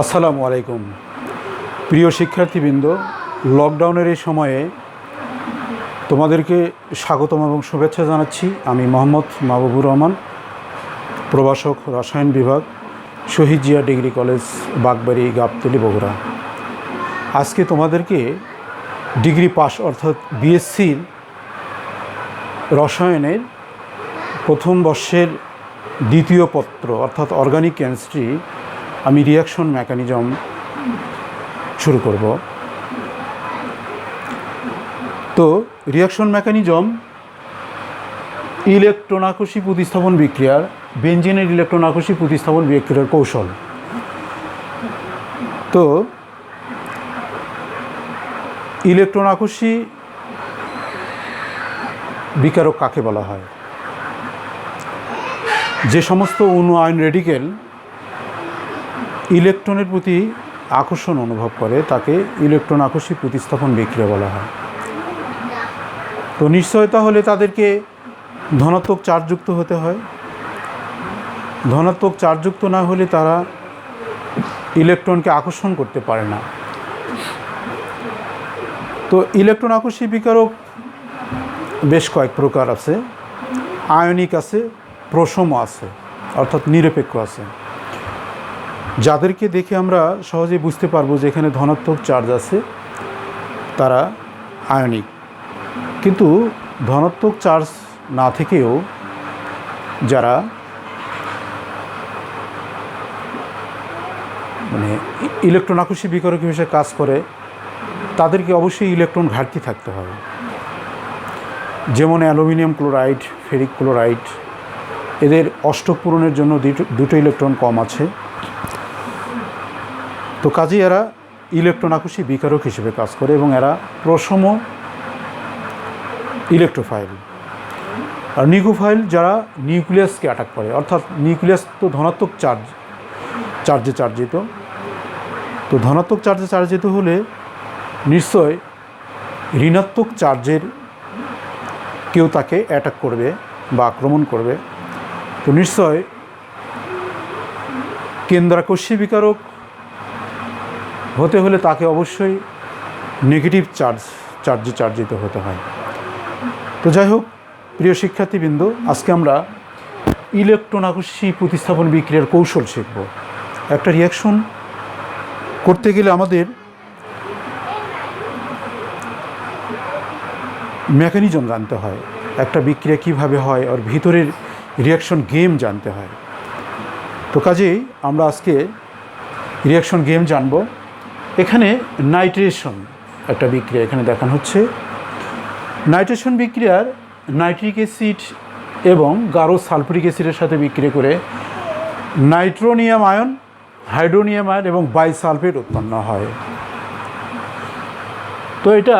আসসালামু আলাইকুম প্রিয় শিক্ষার্থীবৃন্দ, লকডাউনের এই সময়ে তোমাদেরকে স্বাগতম এবং শুভেচ্ছা জানাচ্ছি। আমি মোহাম্মদ মাহবুবুর রহমান, প্রভাষক, রসায়ন বিভাগ, শহীদ জিয়া ডিগ্রি কলেজ, বাগবাড়ি, গাবতলী, বগুড়া। আজকে তোমাদেরকে ডিগ্রি পাস অর্থাৎ বিএসসির রসায়নের প্রথম বর্ষের দ্বিতীয় পত্র অর্থাৎ অর্গানিক কেমিস্ট্রি আমি রিয়াকশন মেকানিজম শুরু করব। তো রিয়াকশন মেকানিজম ইলেকট্রন আকর্ষী প্রতিস্থাপন বিক্রিয়ার, বেঞ্জিনের ইলেকট্রন আকর্ষী প্রতিস্থাপন বিক্রিয়ার কৌশল। তো ইলেকট্রন আকর্ষী বিকারক কাকে বলা হয়? যে সমস্ত অণু আয়ন রেডিকেল ইলেকট্রনের প্রতি আকর্ষণ অনুভব করে তাকে ইলেকট্রন আকর্ষী প্রতিস্থাপন বিক্রিয়া বলা হয়। তো নিশ্চয় তাহলে তাদেরকে ধনাত্মক চার্জযুক্ত হতে হয়। ধনাত্মক চার্জযুক্ত না হলে তারা ইলেকট্রনকে আকর্ষণ করতে পারে না। তো ইলেকট্রন আকর্ষী বিকারক বেশ কয়েক প্রকার আছে। আয়নিক আছে, প্রশম আছে, অর্থাৎ নিরপেক্ষ আছে। যাদেরকে দেখে আমরা সহজেই বুঝতে পারবো যে এখানে ধনাত্মক চার্জ আছে তারা আয়নিক। কিন্তু ধনাত্মক চার্জ না থেকেও যারা ইলেকট্রন আকর্ষী বিকারক হিসেবে কাজ করে তাদেরকে অবশ্যই ইলেকট্রন ঘাটতি থাকতে হবে। যেমন অ্যালুমিনিয়াম ক্লোরাইড, ফেরিক ক্লোরাইড, এদের অষ্টক পূরণের জন্য দুটো ইলেকট্রন কম আছে। তো কাজেই এরা ইলেকট্রন আকর্ষী বিকারক হিসেবে কাজ করে এবং এরা প্রশম ইলেকট্রোফাইল। আর নিউক্লিওফাইল যারা নিউক্লিয়াসকে অ্যাটাক করে, অর্থাৎ নিউক্লিয়াস তো ধনাত্মক চার্জে চার্জিত। তো ধনাত্মক চার্জে চার্জিত হলে নিশ্চয় ঋণাত্মক চার্জের কেউ তাকে অ্যাটাক করবে বা আক্রমণ করবে। তো নিশ্চয় কেন্দ্রাকর্ষী বিকারক হতে হলে তাকে অবশ্যই নেগেটিভ চার্জে চার্জিত হতে হয়। তো যাই হোক প্রিয় শিক্ষার্থীবৃন্দ, আজকে আমরা ইলেকট্রন আকর্ষী প্রতিস্থাপন বিক্রিয়ার কৌশল শিখব। একটা রিয়াকশন করতে গেলে আমাদের মেকানিজম জানতে হয়, একটা বিক্রিয়া কিভাবে হয় ওর ভিতরের রিয়াকশন গেম জানতে হয়। তো কাজেই আমরা আজকে রিয়াকশন গেম জানব। এখানে নাইট্রেশন একটা বিক্রিয়া এখানে দেখানো হচ্ছে। নাইট্রেশন বিক্রিয়ার নাইট্রিক অ্যাসিড এবং গাঢ় সালফুরিক অ্যাসিডের সাথে বিক্রিয়া করে নাইট্রোনিয়াম আয়ন, হাইড্রোনিয়াম আয়ন এবং বাইসালফেট উৎপন্ন হয়। তো এটা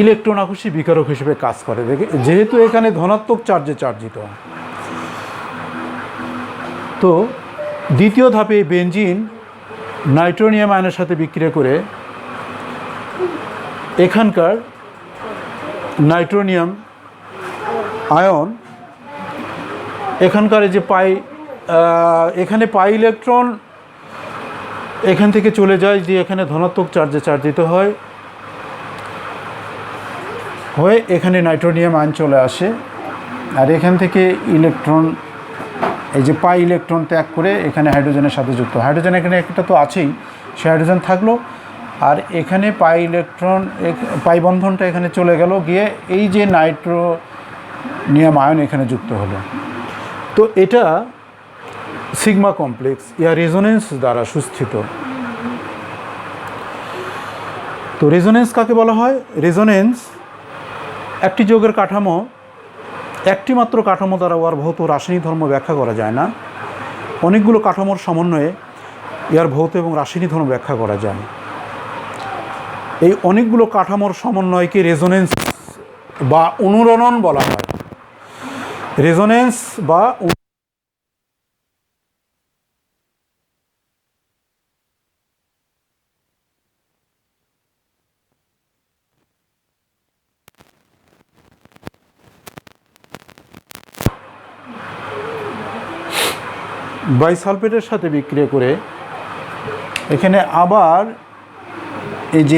ইলেকট্রন আকর্ষী বিকারক হিসেবে কাজ করে, যেহেতু এখানে ধনাত্মক চার্জে চার্জিত। তো দ্বিতীয় ধাপে বেঞ্জিন নাইট্রোনিয়াম আয়নের সাথে বিক্রিয়া করে এখানকার নাইট্রোনিয়াম আয়ন এখানকার যে এখানে পাই ইলেকট্রন এখান থেকে চলে যায়, যে এখানে ধনাত্মক চার্জে চার্জিত হয়ে এখানে নাইট্রোনিয়াম আয়ন চলে আসে। আর এখান থেকে ইলেকট্রন, এই যে পাই ইলেকট্রন ত্যাগ করে এখানে হাইড্রোজেনের সাথে যুক্ত। হাইড্রোজেন এখানে একটা তো আছেই, সে হাইড্রোজেন থাকলো। আর এখানে পাই ইলেকট্রন, পাই বন্ধনটা এখানে চলে গেল, গিয়ে এই যে নাইট্রোনিয়াম আয়ন এখানে যুক্ত হলো। তো এটা সিগমা কমপ্লেক্স ইয়া রেজোনেন্স দ্বারা সুস্থিত। তো রেজোনেন্স কাকে বলা হয়? রেজোনেন্স একটি যৌগের কাঠামো, একটি মাত্র কাঠামো দ্বারা ওর ভৌত রাসায়নিক ধর্ম ব্যাখ্যা করা যায় না। অনেকগুলো কাঠামোর সমন্বয়ে ইয়ার ভৌত এবং রাসায়নিক ধর্ম ব্যাখ্যা করা যায়। এই অনেকগুলো কাঠামোর সমন্বয়কে রেজোনেন্স বা অনুরণন বলা হয়। রেজোনেন্স বা বাইসালফেটের সাথে বিক্রিয়া করে এখানে আবার এই যে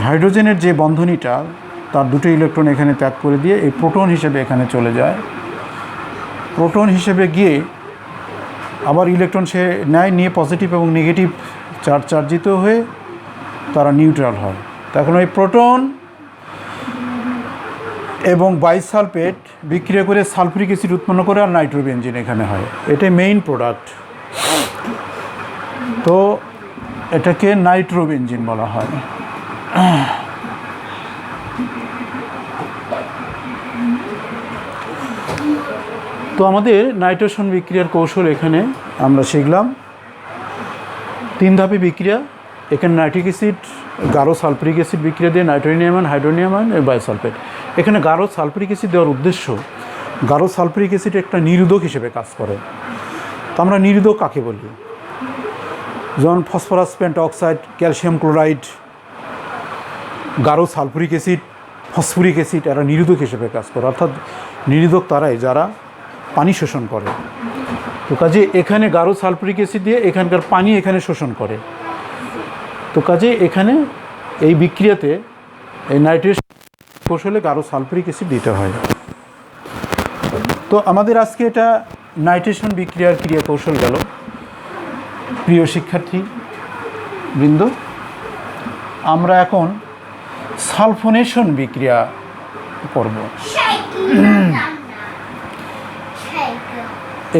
হাইড্রোজেনের যে বন্ধনীটা তার দুটো ইলেকট্রন এখানে ত্যাগ করে দিয়ে এই প্রোটন হিসেবে এখানে চলে যায়। প্রোটন হিসেবে গিয়ে আবার ইলেকট্রন সে নেয়, নিয়ে পজিটিভ এবং নেগেটিভ চার্জিত হয়ে তারা নিউট্রাল হয়। তখন ওই প্রোটন এবং বাইসালফেট বিক্রিয়া করে সালফুরিক অ্যাসিড উৎপন্ন করে আর নাইট্রোবেনজিন এখানে হয়। এটাই মেইন প্রোডাক্ট। তো এটাকে নাইট্রোবেনজিন বলা হয়। তো আমাদের নাইট্রেশন বিক্রিয়ার কৌশল এখানে আমরা শিখলাম। 3 ধাপে বিক্রিয়া। এখানে নাইট্রিক অ্যাসিড গাঢ় সালফুরিক অ্যাসিড বিক্রিয়া দিয়ে নাইট্রোনিয়াম আয়ন, হাইড্রোনিয়াম আয়ন এবং বাইসালফেট। এখানে গাঢ় সালফুরিক অ্যাসিড দেওয়ার উদ্দেশ্য গাঢ় সালফুরিক অ্যাসিড একটা নিরোধক হিসেবে কাজ করে। তো আমরা নিরোধক কাকে বলি? যেমন ফসফরাস পেন্টঅক্সাইড, ক্যালসিয়াম ক্লোরাইড, গাঢ় সালফুরিক অ্যাসিড, ফসফরিক অ্যাসিড এরা নিরোধক হিসেবে কাজ করে। অর্থাৎ নিরোধক তারাই যারা পানি শোষণ করে। তো কাজে এখানে গাঢ় সালফুরিক অ্যাসিড দিয়ে এখানকার পানি এখানে শোষণ করে। তো কাজে এখানে এই বিক্রিয়াতে এই নাইট্রেশন কৌশলে গাঢ় সালফুরিক অ্যাসিড দিতে হয়। তো আমাদের আজকে এটা নাইট্রেশন বিক্রিয়ার ক্রিয়া কৌশল গেল। প্রিয় শিক্ষার্থী বৃন্দ, আমরা এখন সালফোনেশন বিক্রিয়া করব।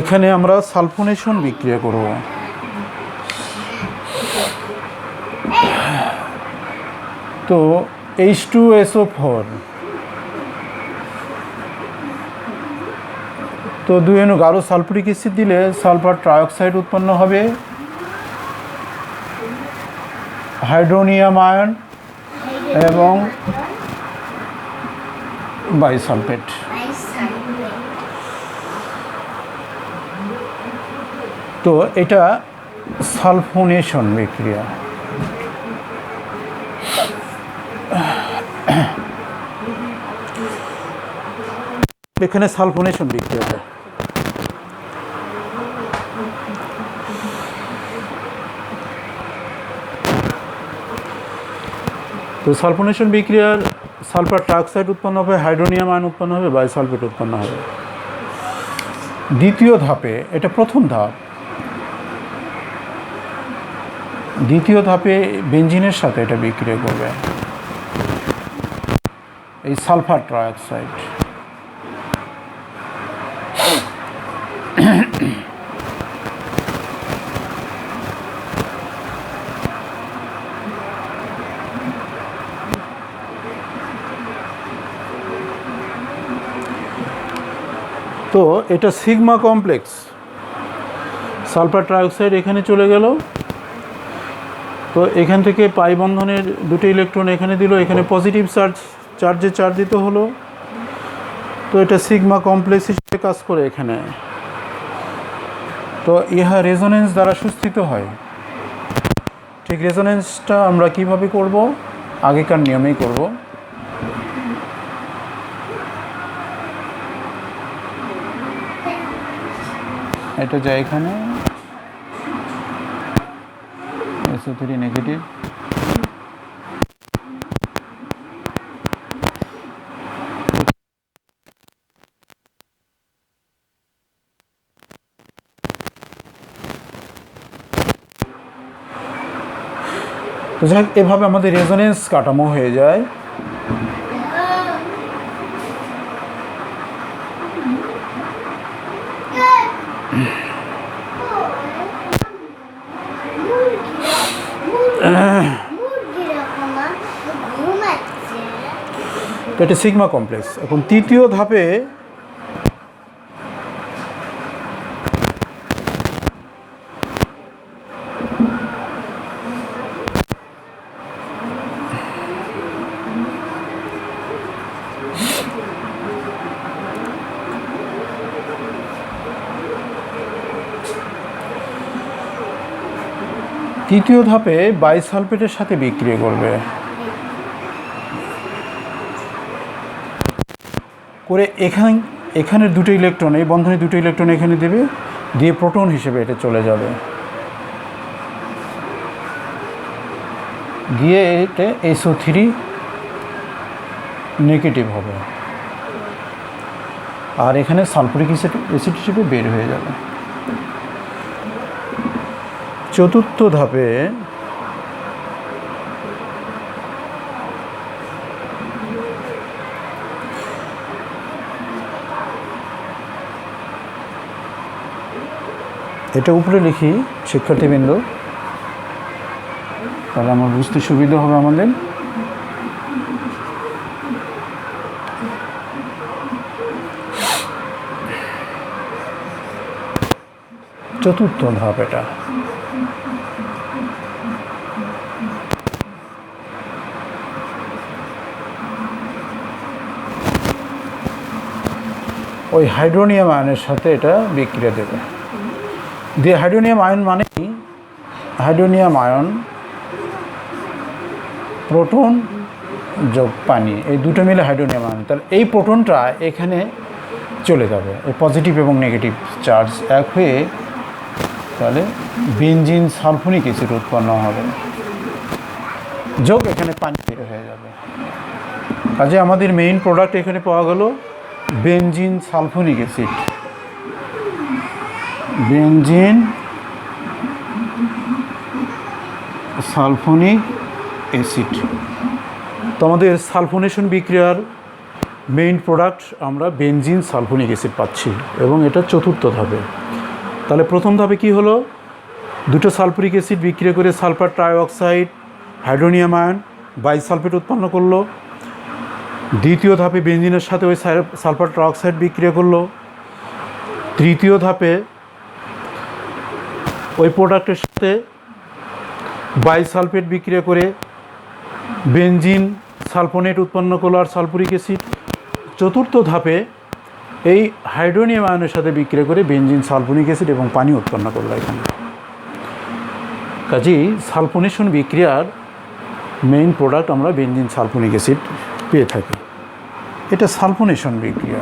এখানে আমরা সালফোনেশন বিক্রিয়া করব। তো H2SO4, তো 2 অণু গাঢ় সালফুরিক অ্যাসিড দিলে সালফার ট্রাইঅক্সাইড উৎপন্ন হবে, হাইড্রোনিয়াম আয়ন এবং বাইসালফেট। তো এটা সালফোনেশন বিক্রিয়া। এখানে সালফোনেশন বিক্রিয়াটা তো সালফোনেশন বিক্রিয়ার সালফার ট্রাইঅক্সাইড উৎপন্ন হবে, হাইড্রোনিয়াম আয়ন উৎপন্ন হবে, বাইসালফেট উৎপন্ন হবে। দ্বিতীয় ধাপে, এটা প্রথম ধাপ, দ্বিতীয় ধাপে বেনজিনের সাথে এটা বিক্রিয়া করবে এই সালফার ট্রাইঅক্সাইড। তো এটা সিগমা কমপ্লেক্স, সালফার ট্রাইঅক্সাইড এখানে চলে গেল। তো এখান থেকে পাই বন্ধনের দুটো ইলেকট্রন এখানে দিল, এখানে পজিটিভ চার্জে চার্জিত হলো। তো এটা সিগমা কমপ্লেক্স হিসেবে কাজ করে এখানে। তো ইহা রেজোনেন্স দ্বারা সুস্থিত হয়। ঠিক রেজোনেন্সটা আমরা কিভাবে করব? আগেকার নিয়মেই করব। এটা যায় এখানে SO3 নেগেটিভ, তো যাই হোক, এভাবে আমাদের রেজোনেন্স কাঠামো হয়ে যায়। এটা সিগমা কমপ্লেক্স। এখন তৃতীয় ধাপে বাইসালফেটের সাথে বিক্রিয়া করবে করে এখানে দুটো ইলেকট্রন, এই বন্ধনে দুটো ইলেকট্রন এখানে দেবে, দিয়ে প্রোটন হিসেবে এটা চলে যাবে, গিয়ে এটা SO3 নেগেটিভ হবে, আর এখানে সালফুরিক অ্যাসিড হিসেবে বের হয়ে যাবে। চতুর্থ ধাপে এটা উপরে লিখি শিক্ষার্থীবৃন্দ, তাহলে আমার বুঝতে সুবিধা হবে আমাদের। চতুর্থ ধাপ এটা। ওই হাইড্রোনিয়াম আয়নের সাথে এটা বিক্রিয়া দেবে, দিয়ে হাইড্রোনিয়াম আয়ন মানে কি, হাইড্রোনিয়াম আয়ন প্রোটন যোগ পানি, এই দুটো মিলে হাইড্রোনিয়াম আয়ন। তাহলে এই প্রোটনটা এখানে চলে যাবে, এই পজিটিভ এবং নেগেটিভ চার্জ এক হয়ে তাহলে বেনজিন সালফোনিক অ্যাসিড উৎপন্ন হবে, যোগ এখানে পানি বের হয়ে যাবে। কাজে আমাদের মেইন প্রোডাক্ট এখানে পাওয়া গেল benzene sulphonic acid, benzene sulphonic acid. তো আমাদের সালফোনেশন বিক্রিয়ার মেইন প্রোডাক্ট আমরা বেনজিন সালফোনিক অ্যাসিড পাচ্ছি, এবং এটা চতুর্থ ধাপে। তাহলে প্রথম ধাপে কি হলো, দুটো সালফুরিক অ্যাসিড বিক্রিয়া করে sulphur trioxide hydronium ion bisulphate উৎপন্ন করলো। দ্বিতীয় ধাপে বেনজিনের সাথে ওই সালফার ট্রাইঅক্সাইড বিক্রিয়া করলো। তৃতীয় ধাপে ওই প্রোডাক্টের সাথে বাইসালফেট বিক্রিয়া করে বেনজিন সালফোনেট উৎপন্ন করলো আর সালফুরিক অ্যাসিড। চতুর্থ ধাপে এই হাইড্রোনিয়াম আয়নের সাথে বিক্রিয়া করে বেনজিন সালফোনিক অ্যাসিড এবং পানি উৎপন্ন করলো এখানে। কাজেই সালফোনেশন বিক্রিয়ার মেইন প্রোডাক্ট আমরা বেনজিন সালফোনিক অ্যাসিড পেয়ে থাকি। এটা সালফোনেশন বিক্রিয়া।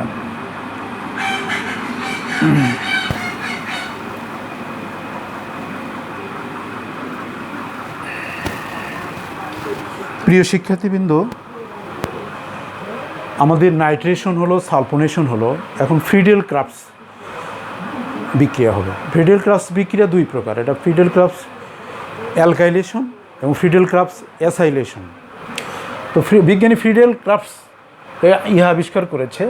প্রিয় শিক্ষার্থীবৃন্দ, আমাদের নাইট্রেশন হলো, সালফোনেশন হলো, এখন ফ্রিডেল ক্রাফটস বিক্রিয়া হবে। ফ্রিডেল ক্রাফটস বিক্রিয়া দুই প্রকার, এটা ফ্রিডেল ক্রাফটস অ্যালকাইলেশন এবং ফ্রিডেল ক্রাফটস অ্যাসাইলেশন। তো বিজ্ঞানী ফ্রিডেল ক্রাফটস ইহা আবিষ্কার করেছে।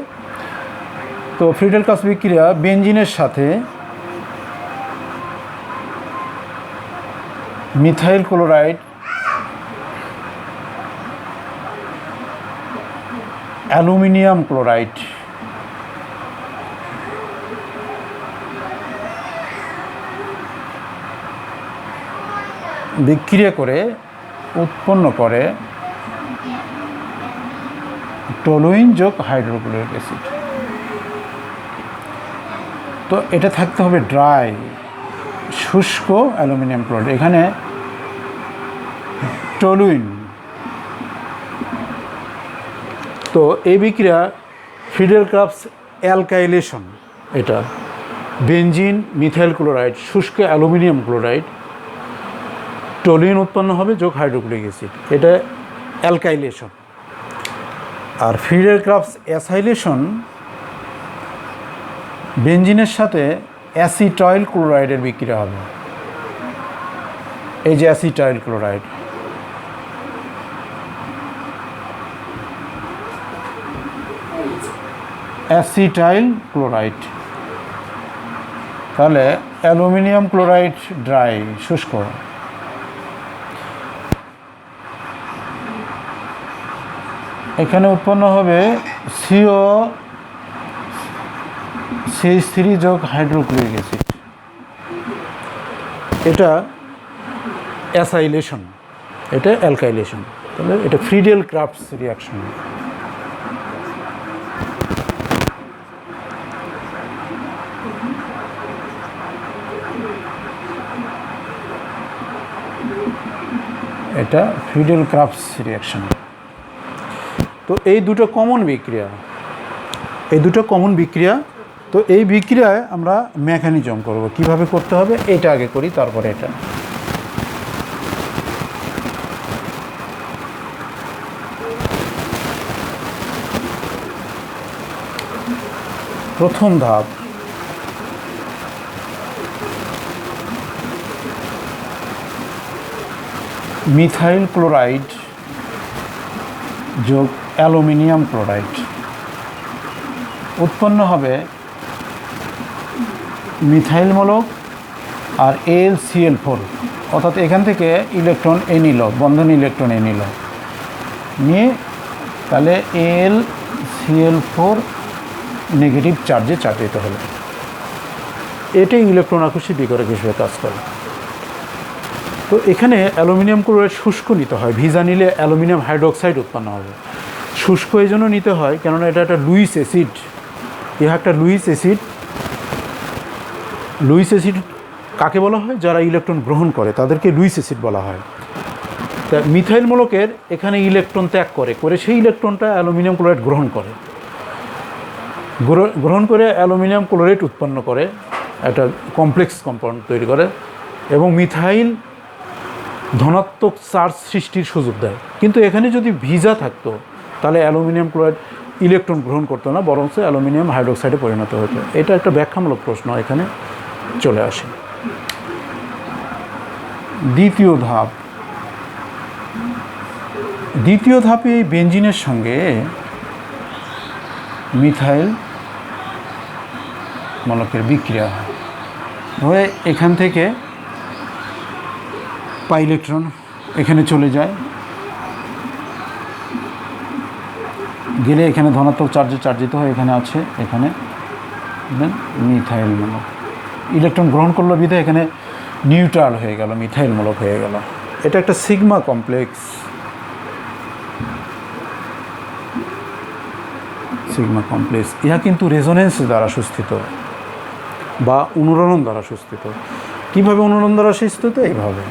তো ফ্রিডেল ক্রাফটস বিক্রিয়া বেনজিনের সাথে মিথাইল ক্লোরাইড অ্যালুমিনিয়াম ক্লোরাইড বিক্রিয়া করে উৎপন্ন করে টলুইন যোগ হাইড্রোক্লোরিক অ্যাসিড। তো এটা থাকতে হবে ড্রাই, শুষ্ক অ্যালুমিনিয়াম ক্লোরাইড, এখানে টলুইন। তো এই বিক্রিয়া ফ্রিডেল ক্রাফটস অ্যালকাইলেশন, এটা বেনজিন মিথাইল ক্লোরাইড শুষ্ক অ্যালুমিনিয়াম ক্লোরাইড টলুইন উৎপন্ন হবে যোগ হাইড্রোক্লোরিক অ্যাসিড, এটা অ্যালকাইলেশন। আর ফ্রিডেল ক্রাফটস অ্যাসাইলেশন বেনজিনের সাথে অ্যাসিটাইল ক্লোরাইডের বিক্রিয়া হবে, এই যে অ্যাসিটাইল ক্লোরাইড। অ্যাসিটাইল ক্লোরাইড, তাহলে অ্যালুমিনিয়াম ক্লোরাইড ড্রাই শুষ্ক, এখানে উৎপন্ন হবে COCH3 যোগ হাইড্রোক্লোরিক অ্যাসিড, এটা অ্যাসাইলেশন, এটা অ্যালকাইলেশন। তাহলে এটা ফ্রিডেল ক্রাফটস রিয়াকশন। এটা ফ্রিডেল ক্রাফটস রিয়াকশন। তো এই দুটো কমন বিক্রিয়া, এই দুটো কমন বিক্রিয়া তো এই বিক্রিয়ায় আমরা মেকানিজম করব, কিভাবে করতে হবে এটা আগে করি, তারপরে এটা। প্রথম ধাপ, মিথাইল ক্লোরাইড যোগ অ্যালুমিনিয়াম ক্লোরাইড, উৎপন্ন হবে মিথাইল মূলক আর AlCl4, অর্থাৎ এখান থেকে ইলেকট্রন এ নিল, বন্ধন ইলেকট্রন এ নিল, নিয়ে তাহলে AlCl4 নেগেটিভ চার্জে চাপিত হলো। এটাই ইলেকট্রন আকর্ষী বিকরক হিসেবে কাজ করে। তো এখানে অ্যালুমিনিয়াম ক্লোরাইড শুষ্ক নিতে হয়, ভিজা নিলে অ্যালুমিনিয়াম হাইড্রোক্সাইড উৎপন্ন হবে। শুষ্ক এই জন্য নিতে হয় কেননা এটা একটা লুইস অ্যাসিড, ইহা একটা লুইস অ্যাসিড। লুইস অ্যাসিড কাকে বলা হয়? যারা ইলেকট্রন গ্রহণ করে তাদেরকে লুইস অ্যাসিড বলা হয়। তা মিথাইল মূলকের এখানে ইলেকট্রন ত্যাগ করে সেই ইলেকট্রনটা অ্যালুমিনিয়াম ক্লোরাইড গ্রহণ করে অ্যালুমিনিয়াম ক্লোরাইড উৎপন্ন করে, একটা কমপ্লেক্স কম্পাউন্ড তৈরি করে এবং মিথাইল ধনাত্মক চার্জ সৃষ্টির সুযোগ দেয়। কিন্তু এখানে যদি ভিজা থাকতো তাহলে অ্যালুমিনিয়াম ক্লোরাইড ইলেকট্রন গ্রহণ করতো না, বরং অ্যালুমিনিয়াম হাইড্রোক্সাইডে পরিণত হতো। এটা একটা ব্যাখ্যামূলক প্রশ্ন এখানে চলে আসে। দ্বিতীয় ধাপে এই বেঞ্জিনের সঙ্গে মিথাইল মূলকের বিক্রিয়া হয়ে এখান থেকে পাই ইলেকট্রন এখানে চলে যায়, গেলে এখানে ধনাত্মক চার্জে চার্জিত হয়, এখানে আছে, এখানে মিথাইল মূলক ইলেকট্রন গ্রহণ করলো বিধায় এখানে নিউট্রাল হয়ে গেল, মিথাইল মূলক হয়ে গেল। এটা একটা সিগমা কমপ্লেক্স, ইহা কিন্তু রেজোনেন্স দ্বারা সুস্থিত বা অনুরণন দ্বারা সুস্থিত। কীভাবে অনুরণন দ্বারা সুস্থিত? এইভাবে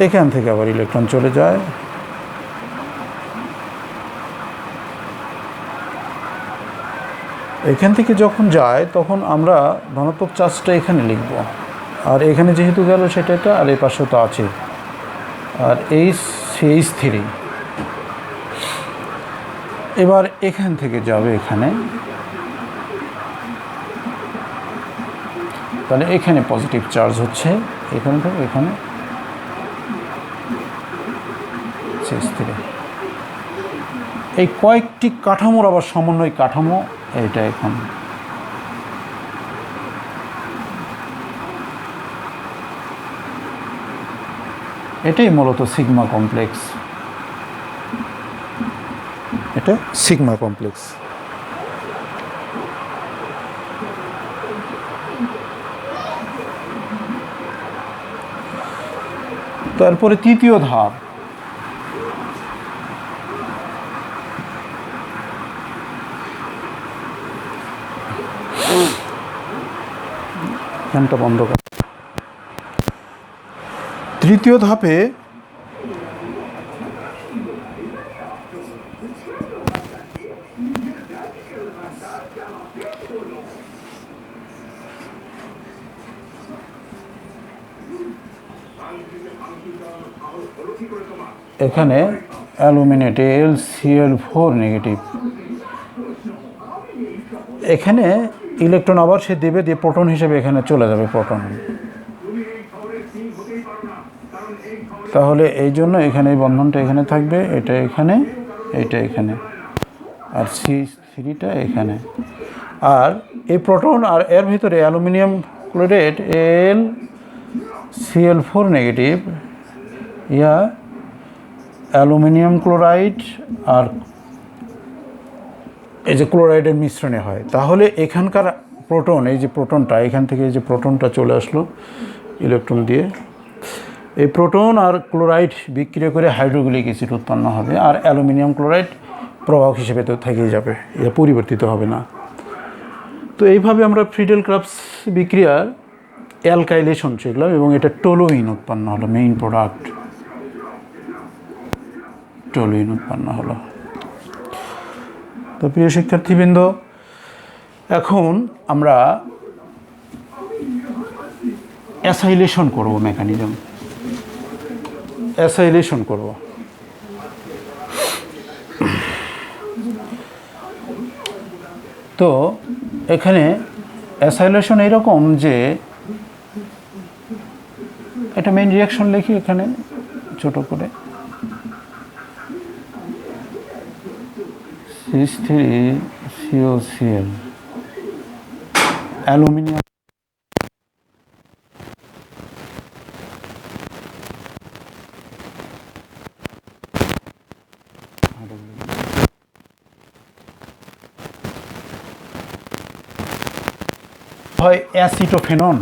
এখান থেকে আবার ইলেকট্রন চলে যায়, এখান থেকে যখন যায় তখন আমরা ধনাত্মক চার্জটা এখানে লিখব, আর এখানে যেহেতু গেল সেটা, আর এই পাশেও তো আছে, আর H3 এবার এখান থেকে যাবে এখানে, তাহলে এখানে পজিটিভ চার্জ হচ্ছে, এখান থেকে এখানে H3। এই কয়েকটি কাঠামোর আবার সমন্বয় কাঠামো এইটা। এখন এটাই মূলত সিগমা কমপ্লেক্স, এটা সিগমা কমপ্লেক্স। তারপরে তৃতীয় ধাপ, ফ্যানটা বন্ধ কর। তৃতীয় ধাপে এখানে অ্যালুমিনেট AlCl4 নেগেটিভ, এখানে ইলেকট্রন আবার সে দেবে, দিয়ে প্রোটন হিসেবে এখানে চলে যাবে প্রোটন। তাহলে এই জন্য এখানে এই বন্ধনটা এখানে থাকবে, এটা এখানে, এইটা এখানে, আর C3টা এখানে। আর এই প্রোটন আর এর ভিতরে অ্যালুমিনিয়াম ক্লোরাইড AlCl4 নেগেটিভ, ইয়া অ্যালুমিনিয়াম ক্লোরাইড আর এই যে ক্লোরাইডের মিশ্রণে হয়। তাহলে এখানকার প্রোটন, এই যে প্রোটনটা এখান থেকে এই যে প্রোটনটা চলে আসলো ইলেকট্রন দিয়ে, এই প্রোটন আর ক্লোরাইড বিক্রিয়া করে হাইড্রোক্লোরিক অ্যাসিড উৎপন্ন হবে, আর অ্যালুমিনিয়াম ক্লোরাইড প্রবাহক হিসেবে তো থেকেই যাবে, এটা পরিবর্তিত হবে না। তো এইভাবে আমরা ফ্রিডেল ক্রাফটস বিক্রিয়ার অ্যালকাইলেশন শিখলাম এবং এটা টলুইন উৎপন্ন হলো, মেইন প্রোডাক্ট টলুইন উৎপন্ন হলো। তো প্রিয় শিক্ষার্থীবৃন্দ, এখন আমরা অ্যাসাইলেশন করব, মেকানিজম অ্যাসাইলেশন করব। তো এখানে অ্যাসাইলেশন এরকম যে একটা মেইন রিয়াকশন লিখি এখানে ছোট করে, CH3COCl অ্যালুমিনিয়াম হয় অ্যাসিটোফেনন,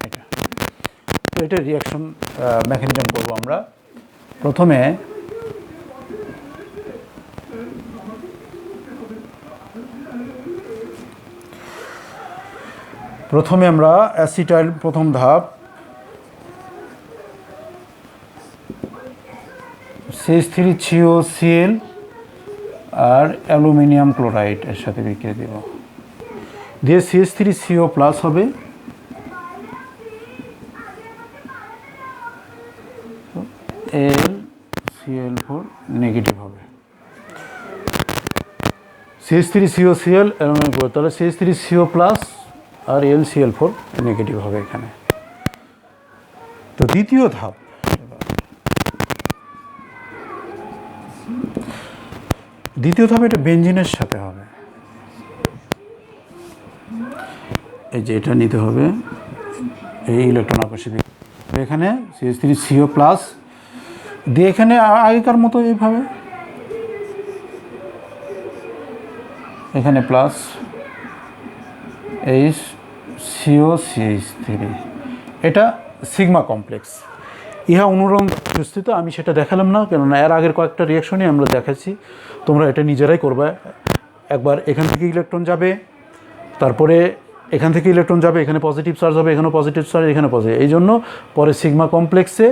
এটা। তো এটা রিয়াকশন মেকানিজম করবো আমরা। প্রথমে আমরা অ্যাসিটাইল, প্রথম ধাপ CH3COCl আর অ্যালুমিনিয়াম ক্লোরাইড এর সাথে বিক্রিয়া দেব, দিয়ে CH3CO+ হবে, LCl4 নেগেটিভ হবে। CH3COCl অ্যালুমিনিয়াম ক্লোরাইড, তাহলে CH3CO+ আর LCl4 নেগেটিভ হবে এখানে। তো দ্বিতীয় ধাপ, এটা বেনজিনের সাথে হবে। এই যে এটা নিতে হবে, এই ইলেকট্রন আকর্ষণ এখানে CH3CO+ দিয়ে এখানে আগেকার মতো এইভাবে এখানে প্লাস HCOCH3, এটা সিগমা কমপ্লেক্স। ইহা অনুরণ সুস্থিত, আমি সেটা দেখালাম না, কেননা এর আগের কয়েকটা রিয়াকশনই আমরা দেখাচ্ছি, তোমরা এটা নিজেরাই করবে। একবার এখান থেকে ইলেকট্রন যাবে, তারপরে এখান থেকে ইলেকট্রন যাবে, এখানে পজিটিভ চার্জ হবে, এখানে পজিটিভ চার্জ, এখানে পজিটিভ, এই জন্য পরে সিগমা কমপ্লেক্সে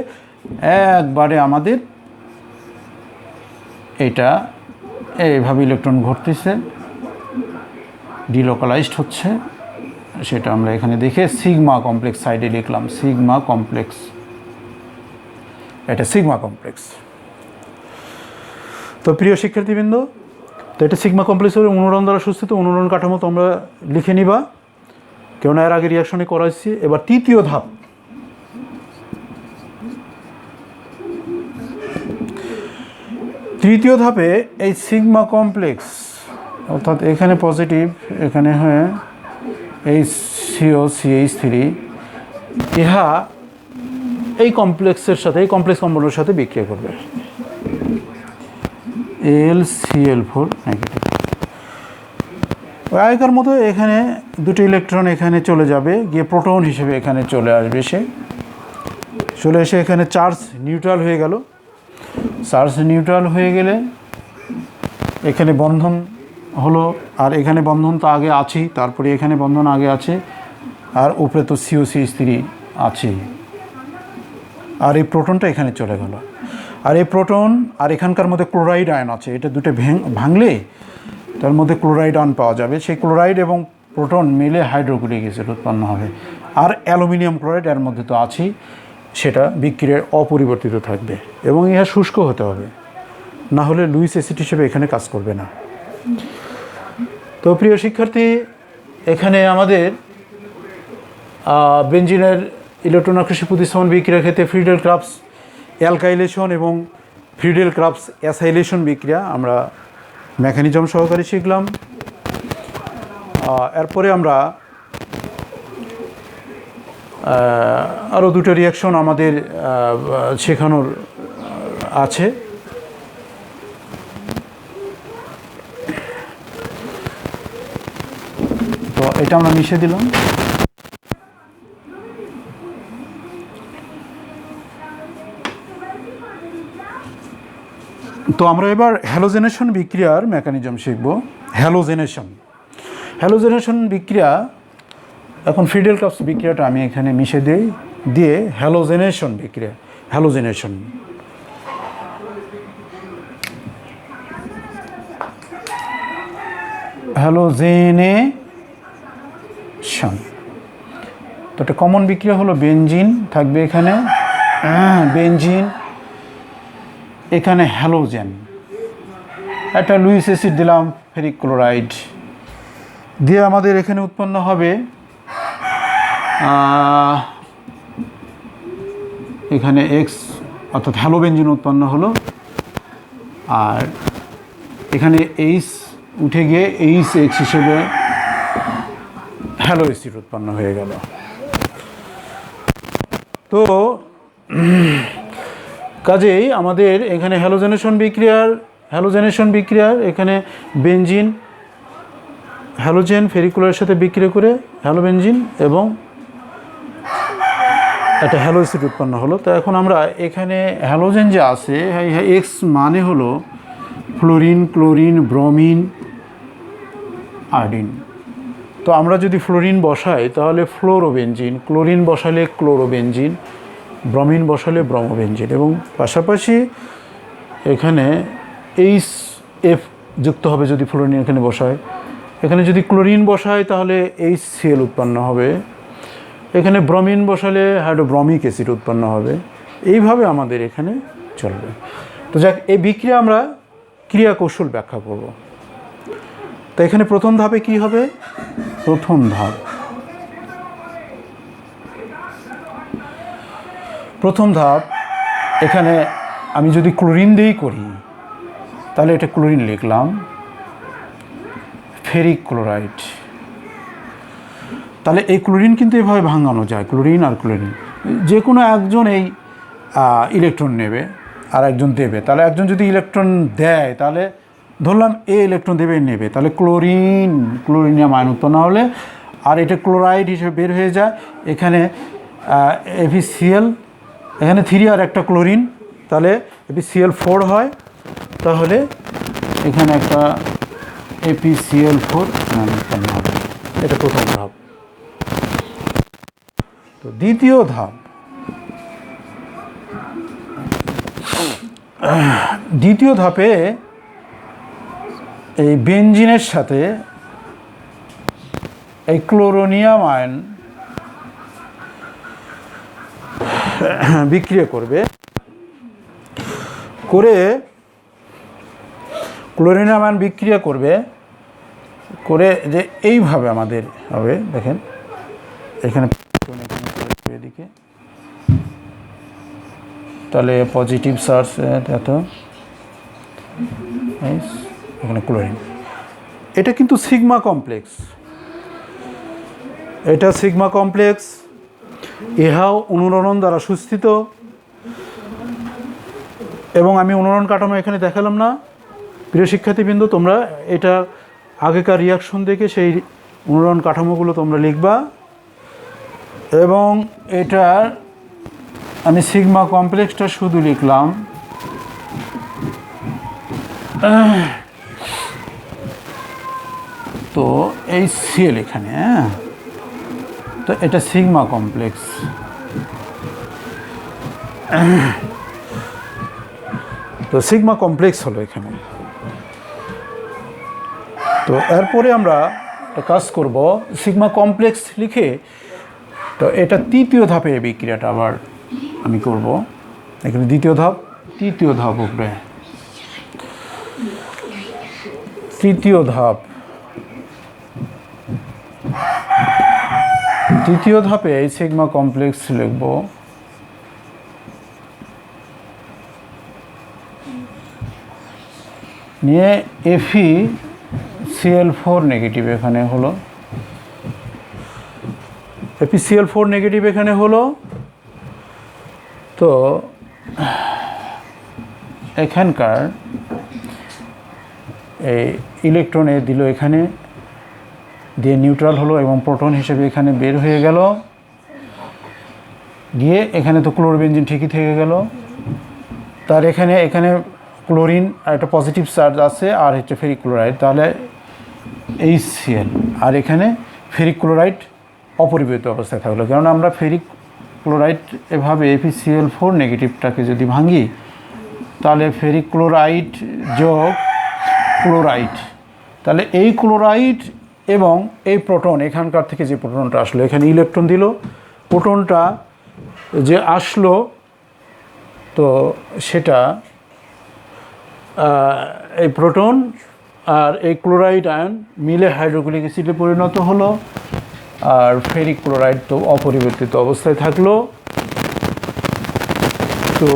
একবারে আমাদের এটা এইভাবে ইলেকট্রন ঘটতেছে, ডিলোকালাইজড হচ্ছে, সেটা আমরা এখানে দেখে সিগমা কমপ্লেক্স সাইডে লিখলাম, সিগমা কমপ্লেক্স, এটা সিগমা কমপ্লেক্স। তো প্রিয় শিক্ষার্থীবৃন্দ, তো এটা সিগমা কমপ্লেক্সের অনুরণ দ্বারা সুস্থিত, অনুরণ কাঠামো তোমরা লিখে নিবা, কেননা এর আগে রিয়াকশনে করাইছি। এবার তৃতীয় ধাপ, ধাপে এই সিগমা কমপ্লেক্স, অর্থাৎ এখানে পজিটিভ, এখানে হয় এই COCH3, ইহা এই কমপ্লেক্সের সাথে, এই কমপ্লেক্স কম্পাউন্ডের সাথে বিক্রিয়া করবে, LCl4 নেগেটিভ। আগেকার মতো এখানে দুটো ইলেকট্রন এখানে চলে যাবে, গিয়ে প্রোটন হিসেবে এখানে চলে আসবে, চলে এসে এখানে চার্জ নিউট্রাল হয়ে গেল। চার্জ নিউট্রাল হয়ে গেলে এখানে বন্ধন হলো, আর এখানে বন্ধন তো আগে আছেই, তারপরে এখানে বন্ধন আগে আছে, আর উপরে তো COCH3 আছে, আর এই প্রোটনটা এখানে চলে গেল। আর এই প্রোটন আর এখানকার মধ্যে ক্লোরাইড আয়ন আছে, এটা দুটো ভাঙলে তার মধ্যে ক্লোরাইড আয়ন পাওয়া যাবে, সেই ক্লোরাইড এবং প্রোটন মিলে হাইড্রোক্লোরিক অ্যাসিড উৎপন্ন হবে, আর অ্যালুমিনিয়াম ক্লোরাইড এর মধ্যে তো আছেই, সেটা বিক্রিয়ায় অপরিবর্তিত থাকবে এবং ইহা শুষ্ক হতে হবে, না হলে লুইস অ্যাসিড হিসেবে এখানে কাজ করবে না। তো প্রিয় শিক্ষার্থী, এখানে আমাদের বেনজিনের ইলেকট্রন আকর্ষণ প্রতিস্থাপন বিক্রিয়ার ক্ষেত্রে ফ্রিডেল ক্রাফটস অ্যালকাইলেশন এবং ফ্রিডেল ক্রাফটস অ্যাসাইলেশন বিক্রিয়া আমরা মেকানিজম সহকারে শিখলাম। এরপরে আমরা আরও দুটো রিয়াকশন আমাদের শেখানোর আছে। তো এটা আমরা মিশিয়ে দিলাম। তো আমরা এবার হ্যালোজেনেশন বিক্রিয়ার মেকানিজম শিখব। হ্যালোজেনেশন বিক্রিয়া, এখন ফিডেল কাপস বিক্রিয়াটা আমি এখানে মিশে দিই, দিয়ে হ্যালোজেনেশন বিক্রিয়া, হ্যালোজেনেশন তো একটা কমন বিক্রিয়া হলো বেনজিন থাকবে এখানে, বেনজিন, এখানে হ্যালোজেন, একটা লুইস অ্যাসিড দিলাম, ফেরিক ক্লোরাইড দিয়ে আমাদের এখানে উৎপন্ন হবে এখানে এক্স, অর্থাৎ হ্যালোবেনজিন উৎপন্ন হলো, আর এখানে এইচ উঠে গিয়ে এইচ এক্স হিসেবে হ্যালো অ্যাসিড উৎপন্ন হয়ে গেল। তো কাজেই আমাদের এখানে হ্যালোজেনেশন বিক্রিয়ার এখানে বেনজিন হ্যালোজেন ফেরিকুলারের সাথে বিক্রিয়া করে হ্যালোবেনজিন এবং একটা হ্যালো অ্যাসিড উৎপন্ন হলো। তো এখন আমরা এখানে হ্যালোজেন যে আছে, এক্স মানে হলো ফ্লোরিন, ক্লোরিন, ব্রোমিন, আয়োডিন। তো আমরা যদি ফ্লোরিন বসাই তাহলে ফ্লোরোবেনজিন, ক্লোরিন বসালে ক্লোরোবেনজিন, ব্রোমিন বসালে ব্রোমোবেনজিন, এবং পাশাপাশি এখানে এইচ এফ যুক্ত হবে যদি ফ্লোরিন এখানে বসায়। এখানে যদি ক্লোরিন বসায় তাহলে HCl উৎপন্ন হবে, এখানে ব্রোমিন বসালে হাইড্রোব্রমিক অ্যাসিড উৎপন্ন হবে। এইভাবে আমাদের এখানে চলবে। তো যাক, এই বিক্রিয়া আমরা ক্রিয়া কৌশল ব্যাখ্যা করব। তো এখানে প্রথম ধাপে কি হবে? প্রথম ধাপ এখানে আমি যদি ক্লোরিন দিয়েই করি তাহলে এটা ক্লোরিন লিখলাম, ফেরিক ক্লোরাইড। তাহলে এই ক্লোরিন কিন্তু এভাবে ভাঙানো যায়, ক্লোরিন আর ক্লোরিন, যে কোনো একজন এই ইলেকট্রন নেবে আর একজন দেবে। তাহলে একজন যদি ইলেকট্রন দেয় তাহলে ধরলাম এ ইলেকট্রন দেবে, নেবে, তাহলে ক্লোরিনিয়াম আয়ন উৎপন্ন হলে, আর এটা ক্লোরাইড হিসেবে বের হয়ে যায়। এখানে FeCl, এখানে 3 আর একটা ক্লোরিন, তাহলে FeCl4 হয়। তাহলে এখানে একটা FeCl4 উৎপন্ন হবে। এটা প্রথম ধাপ। তো দ্বিতীয় ধাপে এই বেনজিনের সাথে এই ক্লোরোনিয়াম আয়ন বিক্রিয়া করবে, ক্লোরোনিয়াম আয়ন বিক্রিয়া করবে করে যে এইভাবে আমাদের হবে, দেখেন এখানে এদিকে, তাহলে পজিটিভ চার্জ এত, এখানে ক্লোরিন। এটা কিন্তু সিগমা কমপ্লেক্স, ইহাও অনুরণন দ্বারা সুস্থিত, এবং আমি অনুরণন কাঠামো এখানে দেখালাম না। প্রিয় শিক্ষার্থীবৃন্দ, তোমরা এটা আগেকার রিয়াকশন দেখে সেই অনুরণন কাঠামোগুলো তোমরা লিখবা, এবং এটা আমি সিগমা কমপ্লেক্সটা শুধু লিখলাম। তো এই Cl এখানে, তো এটা সিগমা কমপ্লেক্স। তো সিগমা কমপ্লেক্স হলো এখানে। তো এরপরে আমরা একটা কাজ করব, সিগমা কমপ্লেক্স লিখে, তো এটা তৃতীয় ধাপে এই বিক্রিয়াটা আবার আমি করব। এখানে তৃতীয় ধাপ উপরে, তৃতীয় ধাপে এই সিগমা কমপ্লেক্স লিখব। নিয়ে FeCl4 নেগেটিভ এখানে হলো, FeCl4 নেগেটিভ এখানে হলো। তো এখানকার এই ইলেকট্রন দিল এখানে, দিয়ে নিউট্রাল হলো এবং প্রোটন হিসেবে এখানে বের হয়ে গেল, গিয়ে এখানে তো ক্লোরোবেনজিন ঠিকই থেকে গেল। তার এখানে ক্লোরিন একটা পজিটিভ চার্জ আছে আর হচ্ছে ফেরিক ক্লোরাইড, তাহলে HCl, আর এখানে ফেরিক ক্লোরাইড অপরিবর্তিত অবস্থায় থাকলো। কারণ আমরা ফেরিক ক্লোরাইড এভাবে FeCl4 নেগেটিভটাকে যদি ভাঙি, তাহলে ফেরিক ক্লোরাইড যোগ ক্লোরাইড, তাহলে এই ক্লোরাইড এবং এই প্রোটন, এখানকার থেকে যে প্রোটনটা আসলো, এখানে ইলেকট্রন দিল, প্রোটনটা যে আসলো, তো সেটা এই প্রোটন আর এই ক্লোরাইড আয়ন মিলে হাইড্রোক্লোরিক অ্যাসিডে পরিণত হলো, আর ফেরিক ক্লোরাইড তো অপরিবর্তিত অবস্থায় থাকলো। তো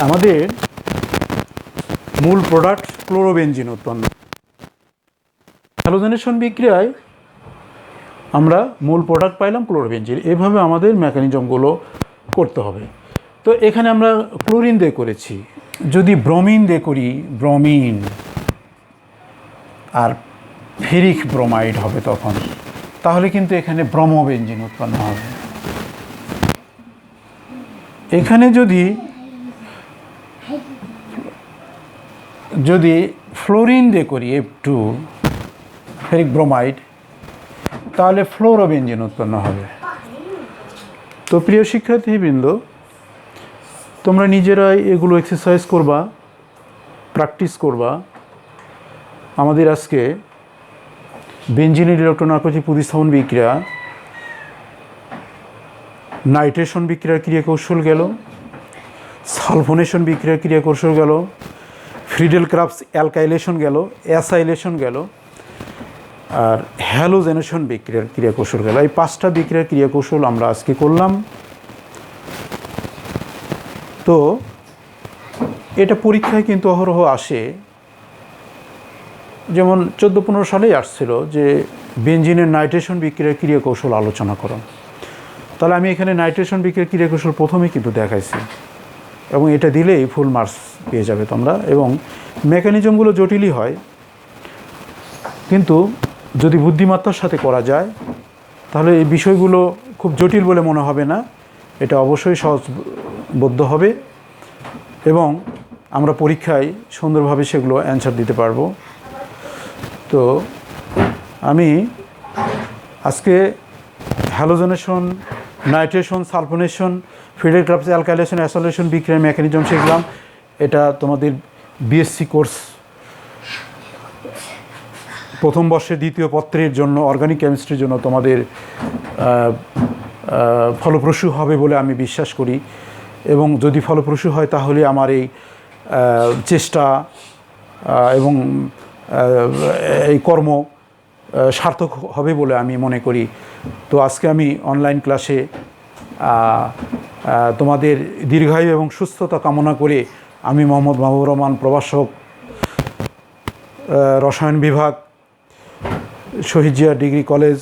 আমাদের মূল প্রোডাক্ট ক্লোরোবেনজিন উৎপন্ন। হ্যালোজেনেশন বিক্রিয়ায় আমরা মূল প্রোডাক্ট পাইলাম ক্লোরোবেনজিন। এভাবে আমাদের মেকানিজমগুলো করতে হবে। তো এখানে আমরা ক্লোরিন দিয়ে করেছি, যদি ব্রোমিন দিয়ে করি, ব্রোমিন আর ফেরিক ব্রোমাইড হবে তখন, তাহলে কিন্তু এখানে ব্রোমোবেনজিন উৎপন্ন হবে। এখানে যদি ফ্লোরিন দিয়ে করি F2 ফেরিক ব্রোমাইড, তাহলে ফ্লোরোবেনজিন উৎপন্ন হবে। তো প্রিয় শিক্ষার্থীবৃন্দ, তোমরা নিজেরাই এগুলো এক্সারসাইজ করবা, প্র্যাকটিস করবা। আমাদের আজকে বেনজিনের ইলেকট্রোনাইট্রোজেন প্রতিস্থাপন বিক্রিয়া, নাইট্রেশন বিক্রিয়ার ক্রিয়া কৌশল গেল, সালফোনেশন বিক্রিয়ার ক্রিয়া কৌশল গেল, ফ্রিডেল ক্রাফটস অ্যালকাইলেশন গেল, অ্যাসাইলেশন গেল, আর হ্যালোজেনেশন বিক্রিয়ার ক্রিয়া কৌশল গেল। এই 5টা বিক্রিয়ার ক্রিয়া কৌশল আমরা আজকে করলাম। তো এটা পরীক্ষায় কিন্তু অহরহ আসে, যেমন 14-15 সালেই আসছিল যে বেনজিনের নাইট্রেশন বিক্রিয়ার ক্রিয়া কৌশল আলোচনা করো। তাহলে আমি এখানে নাইট্রেশন বিক্রিয়ার ক্রিয়া কৌশল প্রথমেই কিন্তু দেখাইছি, এবং এটা দিলেই ফুল মার্কস পেয়ে যাবে তোমরা। এবং মেকানিজমগুলো জটিলই হয়, কিন্তু যদি বুদ্ধিমত্তার সাথে করা যায় তাহলে এই বিষয়গুলো খুব জটিল বলে মনে হবে না, এটা অবশ্যই সহজবোধ্য হবে, এবং আমরা পরীক্ষায় সুন্দরভাবে সেগুলো অ্যান্সার দিতে পারবো। তো আমি আজকে halogenation, nitration, sulfonation, Friedel Crafts alkylation, acylation বিক্রিয়ার মেকানিজম শিখলাম। এটা তোমাদের বিএসসি কোর্স প্রথম বর্ষের 2য় পত্রের জন্য, অর্গানিক কেমিস্ট্রির জন্য তোমাদের ফলপ্রসূ হবে বলে আমি বিশ্বাস করি। এবং যদি ফলপ্রসূ হয় তাহলে আমার এই চেষ্টা এবং এই কর্ম সার্থক হবে বলে আমি মনে করি। তো আজকে আমি অনলাইন ক্লাসে তোমাদের দীর্ঘায়ু এবং সুস্থতা কামনা করে আমি মোহাম্মদ মাহবুবুর রহমান, প্রভাষক, রসায়ন বিভাগ, শহীদ জিয়া ডিগ্রি কলেজ,